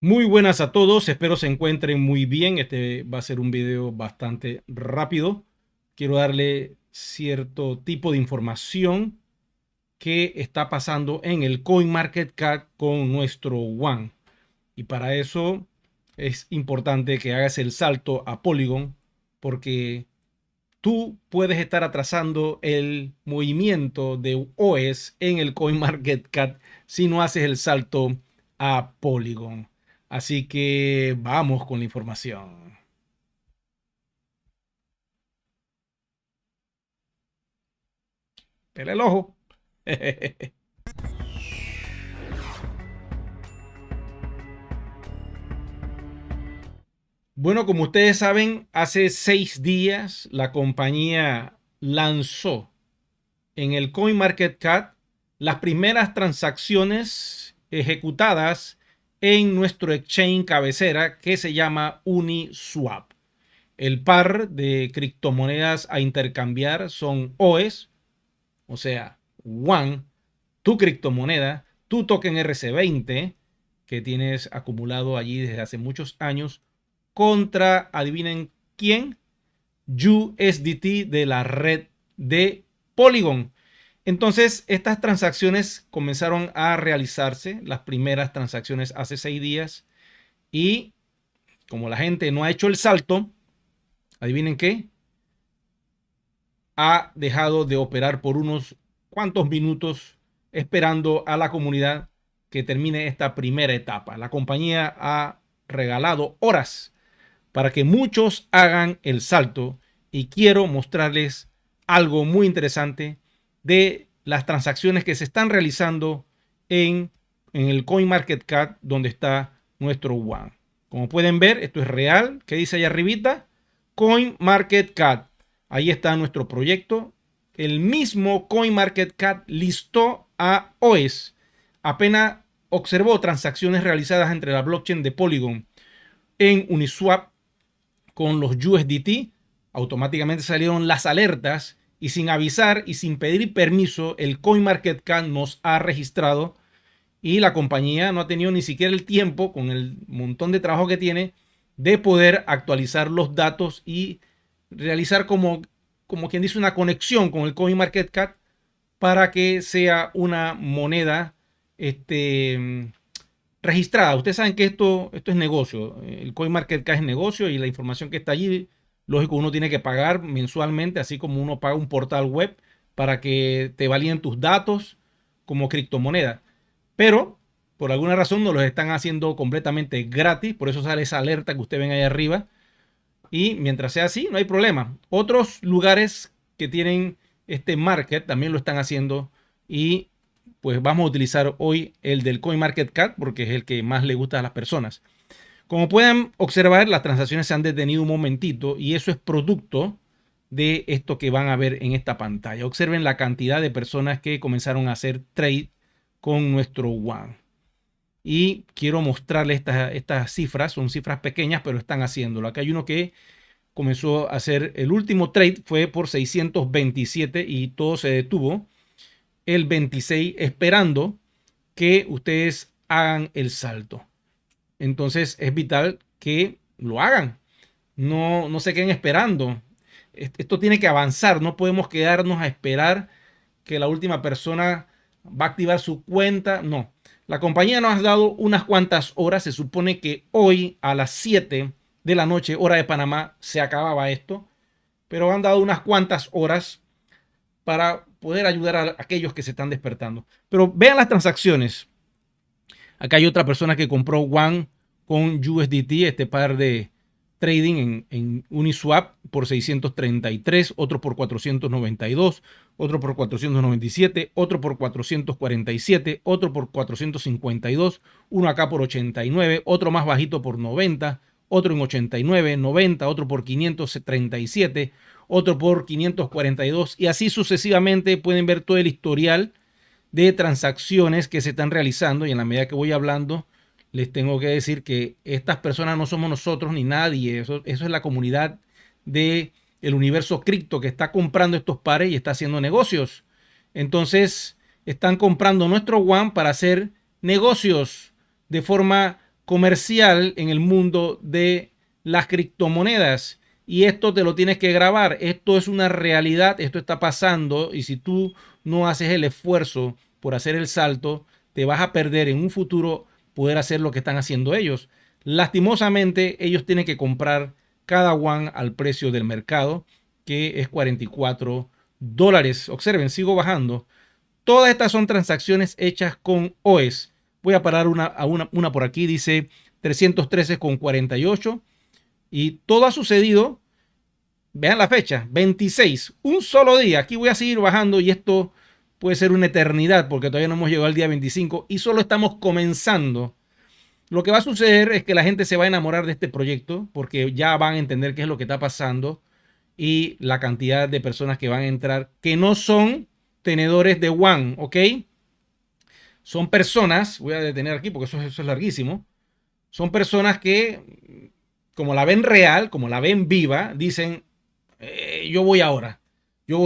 Muy buenas a todos, espero se encuentren muy bien. Este va a ser un video bastante rápido. Quiero darle cierto tipo de información que está pasando en el CoinMarketCap con nuestro One. Y para eso es importante que hagas el salto a Polygon porque tú puedes estar atrasando el movimiento de OES en el CoinMarketCap si no haces el salto a Polygon. Así que vamos con la información. Pela el ojo. Bueno, como ustedes saben, hace 6 días la compañía lanzó en el CoinMarketCap las primeras transacciones ejecutadas en nuestro exchange cabecera que se llama Uniswap. El par de criptomonedas a intercambiar son OES, o sea, One, tu criptomoneda, tu token RC20 que tienes acumulado allí desde hace muchos años, contra, adivinen quién, USDT de la red de Polygon. Entonces, estas transacciones comenzaron a realizarse, las primeras transacciones hace 6 días, y como la gente no ha hecho el salto, adivinen qué, ha dejado de operar por unos cuantos minutos esperando a la comunidad que termine esta primera etapa. La compañía ha regalado horas para que muchos hagan el salto y quiero mostrarles algo muy interesante de las transacciones que se están realizando en el CoinMarketCap donde está nuestro One. Como pueden ver, esto es real. ¿Qué dice allá arribita? CoinMarketCap. Ahí está nuestro proyecto. El mismo CoinMarketCap listó a OES. Apenas observó transacciones realizadas entre la blockchain de Polygon en Uniswap con los USDT, automáticamente salieron las alertas y sin avisar y sin pedir permiso, el CoinMarketCap nos ha registrado y la compañía no ha tenido ni siquiera el tiempo, con el montón de trabajo que tiene, de poder actualizar los datos y realizar como quien dice una conexión con el CoinMarketCap para que sea una moneda registrada. Ustedes saben que esto es negocio. El CoinMarketCap es negocio y la información que está allí, lógico, uno tiene que pagar mensualmente, así como uno paga un portal web para que te validen tus datos como criptomoneda. Pero por alguna razón no los están haciendo completamente gratis, por eso sale esa alerta que ustedes ven ahí arriba. Y mientras sea así, no hay problema. Otros lugares que tienen este market también lo están haciendo y pues vamos a utilizar hoy el del CoinMarketCap porque es el que más le gusta a las personas. Como pueden observar, las transacciones se han detenido un momentito y eso es producto de esto que van a ver en esta pantalla. Observen la cantidad de personas que comenzaron a hacer trade con nuestro One. Y quiero mostrarles estas cifras, son cifras pequeñas, pero están haciéndolo. Acá hay uno que comenzó a hacer el último trade, fue por 627 y todo se detuvo el 26 esperando que ustedes hagan el salto. Entonces es vital que lo hagan. No se queden esperando. Esto tiene que avanzar. No podemos quedarnos a esperar que la última persona va a activar su cuenta. No. La compañía nos ha dado unas cuantas horas. Se supone que hoy a las 7 de la noche, hora de Panamá, se acababa esto. Pero han dado unas cuantas horas para poder ayudar a aquellos que se están despertando. Pero vean las transacciones. Acá hay otra persona que compró One con USDT, este par de trading en Uniswap por 633, otro por 492, otro por 497, otro por 447, otro por 452, uno acá por 89, otro más bajito por 90, otro en 89, 90, otro por 537, otro por 542 y así sucesivamente. Pueden ver todo el historial de transacciones que se están realizando y en la medida que voy hablando les tengo que decir que estas personas no somos nosotros ni nadie, eso es la comunidad de el universo cripto que está comprando estos pares y está haciendo negocios. Entonces están comprando nuestro One para hacer negocios de forma comercial en el mundo de las criptomonedas. Y esto te lo tienes que grabar. Esto es una realidad, esto está pasando. Y si tú no haces el esfuerzo por hacer el salto, te vas a perder en un futuro poder hacer lo que están haciendo ellos. Lastimosamente, ellos tienen que comprar cada one al precio del mercado, que es $44. Observen, sigo bajando. Todas estas son transacciones hechas con OES. Voy a parar una por aquí, dice 313,48. Y todo ha sucedido, vean la fecha, 26, un solo día. Aquí voy a seguir bajando y esto puede ser una eternidad porque todavía no hemos llegado al día 25 y solo estamos comenzando. Lo que va a suceder es que la gente se va a enamorar de este proyecto porque ya van a entender qué es lo que está pasando y la cantidad de personas que van a entrar que no son tenedores de One, ¿ok? Son personas, voy a detener aquí porque eso es larguísimo, son personas que, como la ven real, como la ven viva, dicen, yo voy ahora. Yo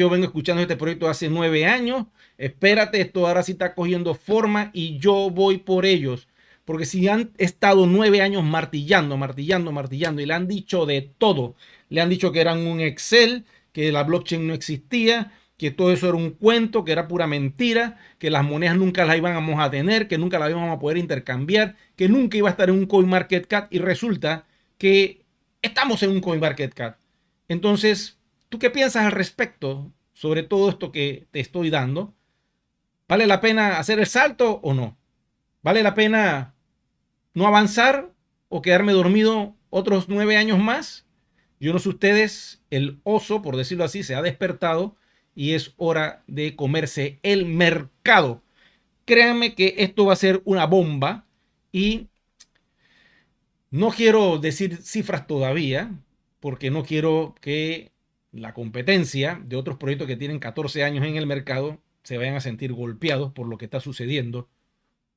vengo escuchando este proyecto hace 9 años, espérate, esto ahora sí está cogiendo forma y yo voy por ellos. Porque si han estado 9 años martillando y le han dicho de todo, le han dicho que eran un Excel, que la blockchain no existía, que todo eso era un cuento, que era pura mentira, que las monedas nunca las íbamos a tener, que nunca las íbamos a poder intercambiar, que nunca iba a estar en un CoinMarketCap y resulta que estamos en un CoinMarketCap. Entonces, ¿tú qué piensas al respecto sobre todo esto que te estoy dando? ¿Vale la pena hacer el salto o no? ¿Vale la pena no avanzar o quedarme dormido otros 9 años más? Yo no sé ustedes, el oso, por decirlo así, se ha despertado y es hora de comerse el mercado. Créanme que esto va a ser una bomba y no quiero decir cifras todavía porque no quiero que la competencia de otros proyectos que tienen 14 años en el mercado se vayan a sentir golpeados por lo que está sucediendo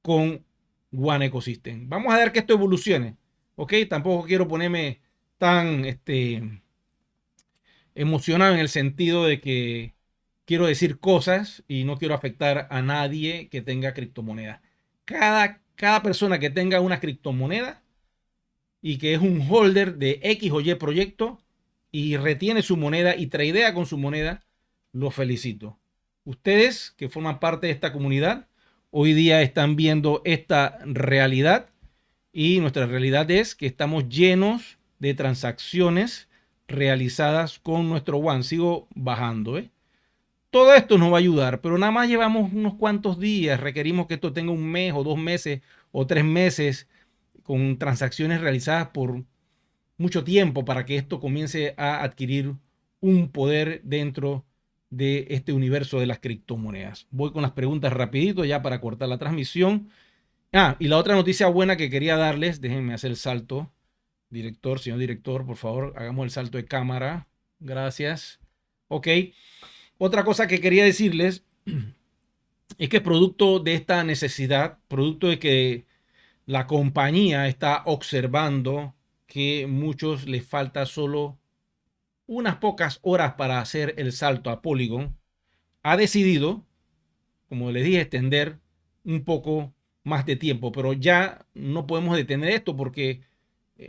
con One Ecosystem. Vamos a ver que esto evolucione, ¿ok? Tampoco quiero ponerme tan emocionado en el sentido de que quiero decir cosas y no quiero afectar a nadie que tenga criptomonedas. Cada persona que tenga una criptomoneda y que es un holder de X o Y proyecto y retiene su moneda y tradea con su moneda, los felicito. Ustedes que forman parte de esta comunidad, hoy día están viendo esta realidad y nuestra realidad es que estamos llenos de transacciones realizadas con nuestro One. Sigo bajando, ¿eh? Todo esto nos va a ayudar, pero nada más llevamos unos cuantos días. Requerimos que esto tenga un mes o 2 meses o 3 meses con transacciones realizadas por mucho tiempo para que esto comience a adquirir un poder dentro de este universo de las criptomonedas. Voy con las preguntas rapidito ya para cortar la transmisión. Y la otra noticia buena que quería darles, déjenme hacer el salto. Director, señor director, por favor, hagamos el salto de cámara. Gracias. Ok. Otra cosa que quería decirles es que producto de esta necesidad, producto de que la compañía está observando que muchos les falta solo unas pocas horas para hacer el salto a Polygon, ha decidido, como les dije, extender un poco más de tiempo, pero ya no podemos detener esto porque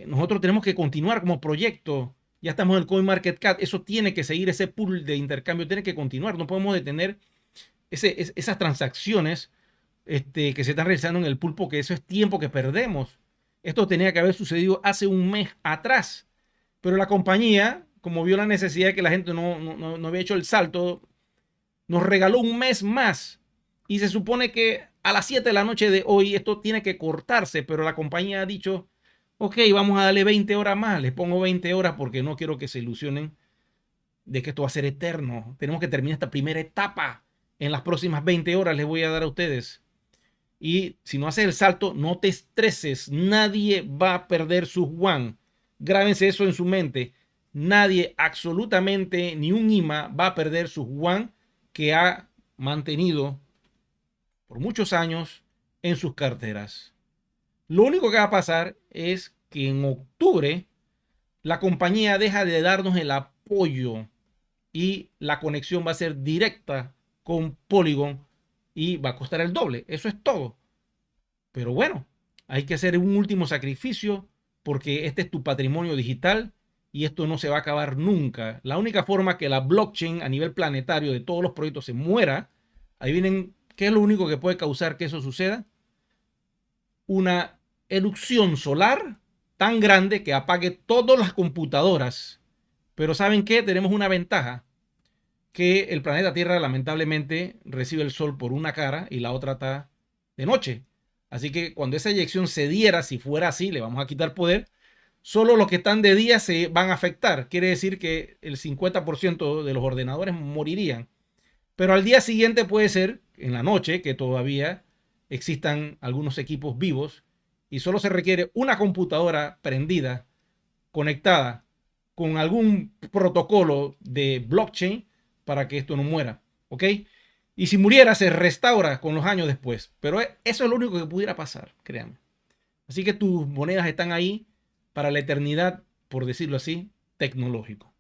nosotros tenemos que continuar como proyecto. Ya estamos en el CoinMarketCap, eso tiene que seguir, ese pool de intercambio tiene que continuar, no podemos detener esas transacciones que se están realizando en el pool porque eso es tiempo que perdemos. Esto tenía que haber sucedido hace un mes atrás, pero la compañía, como vio la necesidad de que la gente no había hecho el salto, nos regaló un mes más y se supone que a las 7 de la noche de hoy esto tiene que cortarse, pero la compañía ha dicho, ok, vamos a darle 20 horas más, les pongo 20 horas porque no quiero que se ilusionen de que esto va a ser eterno. Tenemos que terminar esta primera etapa. En las próximas 20 horas les voy a dar a ustedes. Y si no haces el salto, no te estreses. Nadie va a perder sus One. Grábense eso en su mente. Nadie, absolutamente ni un IMA va a perder sus One que ha mantenido por muchos años en sus carteras. Lo único que va a pasar es que en octubre la compañía deja de darnos el apoyo y la conexión va a ser directa con Polygon y va a costar el doble. Eso es todo. Pero bueno, hay que hacer un último sacrificio porque este es tu patrimonio digital y esto no se va a acabar nunca. La única forma que la blockchain a nivel planetario de todos los proyectos se muera, adivinen qué es lo único que puede causar que eso suceda. Una erupción solar tan grande que apague todas las computadoras. Pero ¿saben qué? Tenemos una ventaja, que el planeta Tierra lamentablemente recibe el sol por una cara y la otra está de noche. Así que cuando esa eyección se diera, si fuera así, le vamos a quitar poder. Solo los que están de día se van a afectar. Quiere decir que el 50% de los ordenadores morirían. Pero al día siguiente puede ser, en la noche, que todavía existan algunos equipos vivos y solo se requiere una computadora prendida, conectada con algún protocolo de blockchain para que esto no muera. ¿Ok? Y si muriera, se restaura con los años después. Pero eso es lo único que pudiera pasar, créanme. Así que tus monedas están ahí para la eternidad, por decirlo así, tecnológico.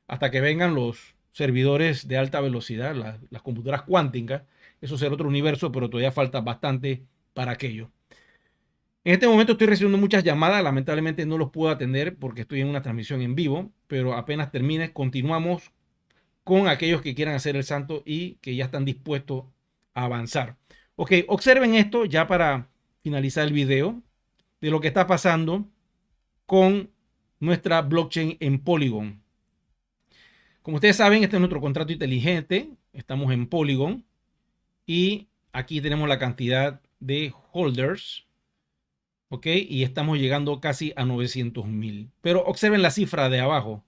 Hasta que vengan los servidores de alta velocidad, las computadoras cuánticas. Eso será otro universo, pero todavía falta bastante para aquello. En este momento estoy recibiendo muchas llamadas, lamentablemente no los puedo atender porque estoy en una transmisión en vivo, pero apenas termine, continuamos con aquellos que quieran hacer el santo y que ya están dispuestos a avanzar. Ok, observen esto ya para finalizar el video de lo que está pasando con nuestra blockchain en Polygon. Como ustedes saben, este es nuestro contrato inteligente. Estamos en Polygon y aquí tenemos la cantidad de holders. Ok, y estamos llegando casi a 900,000. Pero observen la cifra de abajo.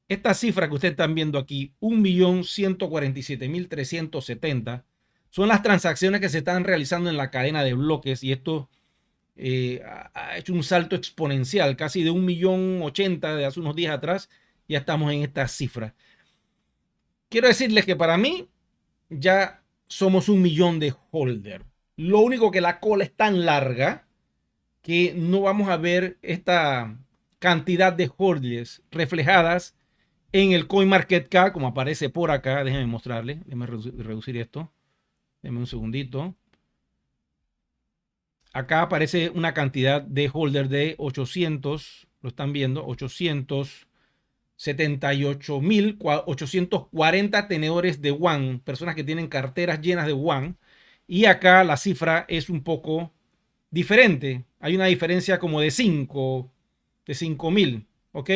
Esta cifra que ustedes están viendo aquí, 1.147.370, son las transacciones que se están realizando en la cadena de bloques y esto ha hecho un salto exponencial, casi de 1.080.000 de hace unos días atrás, ya estamos en esta cifra. Quiero decirles que para mí ya somos 1 millón de holders. Lo único que la cola es tan larga que no vamos a ver esta cantidad de holders reflejadas en el CoinMarketCap, como aparece por acá. Déjenme mostrarles. Déjenme reducir esto. Déjenme un segundito. Acá aparece una cantidad de holders de 800. Lo están viendo. 878.840 tenedores de WAN. Personas que tienen carteras llenas de WAN. Y acá la cifra es un poco diferente. Hay una diferencia como de 5.000. ¿Ok?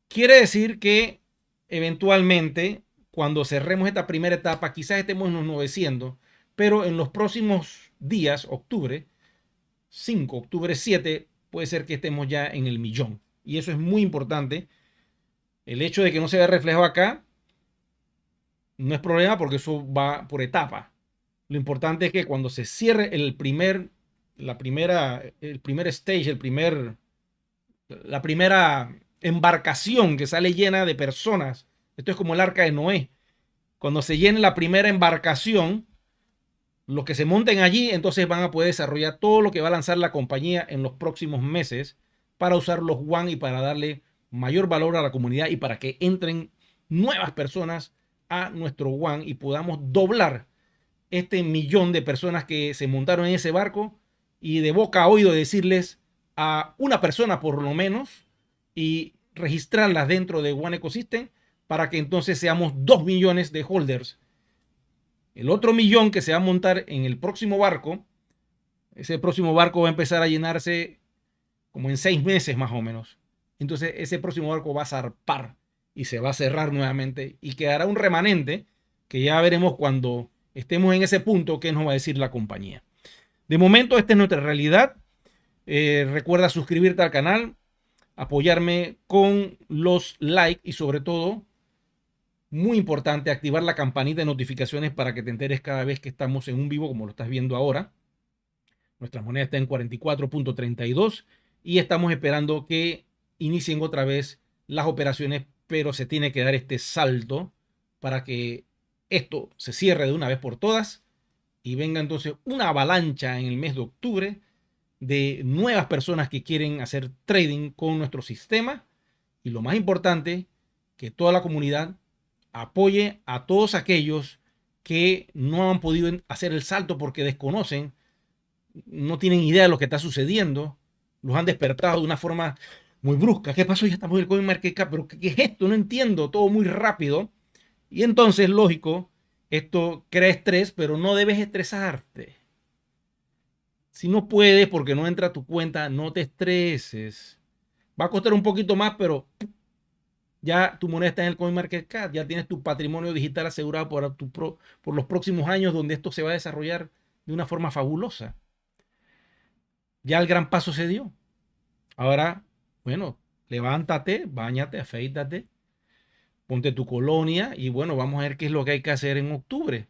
Quiere decir que eventualmente, cuando cerremos esta primera etapa, quizás estemos en los 900, pero en los próximos días, octubre 5, octubre 7, puede ser que estemos ya en el 1.000.000. Y eso es muy importante. El hecho de que no se vea reflejado acá no es problema porque eso va por etapa. Lo importante es que cuando se cierre el primer stage, la primera embarcación que sale llena de personas, esto es como el arca de Noé, cuando se llene la primera embarcación, los que se monten allí entonces van a poder desarrollar todo lo que va a lanzar la compañía en los próximos meses para usar los WAN y para darle mayor valor a la comunidad y para que entren nuevas personas a nuestro WAN y podamos doblar este 1.000.000 de personas que se montaron en ese barco y de boca a oído decirles a una persona por lo menos y registrarlas dentro de One Ecosystem para que entonces seamos 2 millones de holders. El otro 1.000.000 que se va a montar en el próximo barco, ese próximo barco va a empezar a llenarse como en 6 meses más o menos. Entonces ese próximo barco va a zarpar y se va a cerrar nuevamente y quedará un remanente que ya veremos cuando estemos en ese punto qué nos va a decir la compañía. De momento esta es nuestra realidad. Recuerda suscribirte al canal, apoyarme con los likes y sobre todo, muy importante, activar la campanita de notificaciones para que te enteres cada vez que estamos en un vivo como lo estás viendo ahora. Nuestra moneda está en 44.32 y estamos esperando que inicien otra vez las operaciones, pero se tiene que dar este salto para que esto se cierre de una vez por todas y venga entonces una avalancha en el mes de octubre de nuevas personas que quieren hacer trading con nuestro sistema y lo más importante, que toda la comunidad apoye a todos aquellos que no han podido hacer el salto porque desconocen no tienen idea de lo que está sucediendo. Los han despertado de una forma muy brusca. ¿Qué pasó? Ya estamos en el CoinMarketCap, pero ¿qué es esto? No entiendo, todo muy rápido. Y entonces, lógico, esto crea estrés, pero no debes estresarte. Si no puedes porque no entra a tu cuenta, no te estreses. Va a costar un poquito más, pero ya tu moneda está en el CoinMarketCap, ya tienes tu patrimonio digital asegurado por los próximos años donde esto se va a desarrollar de una forma fabulosa. Ya el gran paso se dio. Ahora, bueno, levántate, báñate, afeítate, ponte tu colonia y bueno, vamos a ver qué es lo que hay que hacer en octubre.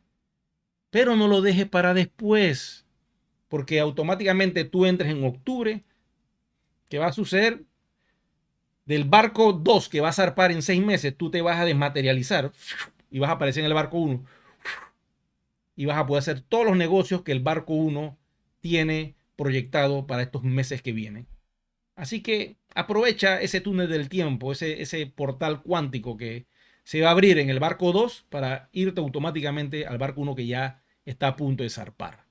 Pero no lo dejes para después, porque automáticamente tú entres en octubre. ¿Qué va a suceder? Del barco 2 que va a zarpar en 6 meses, tú te vas a desmaterializar y vas a aparecer en el barco 1 y vas a poder hacer todos los negocios que el barco 1 tiene proyectado para estos meses que vienen. Así que aprovecha ese túnel del tiempo, ese portal cuántico que se va a abrir en el barco 2 para irte automáticamente al barco 1 que ya está a punto de zarpar.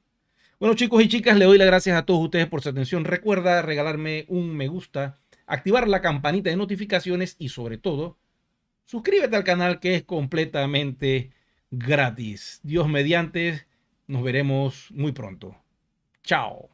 Bueno, chicos y chicas, le doy las gracias a todos ustedes por su atención. Recuerda regalarme un me gusta, activar la campanita de notificaciones y sobre todo, suscríbete al canal que es completamente gratis. Dios mediante, nos veremos muy pronto. Chao.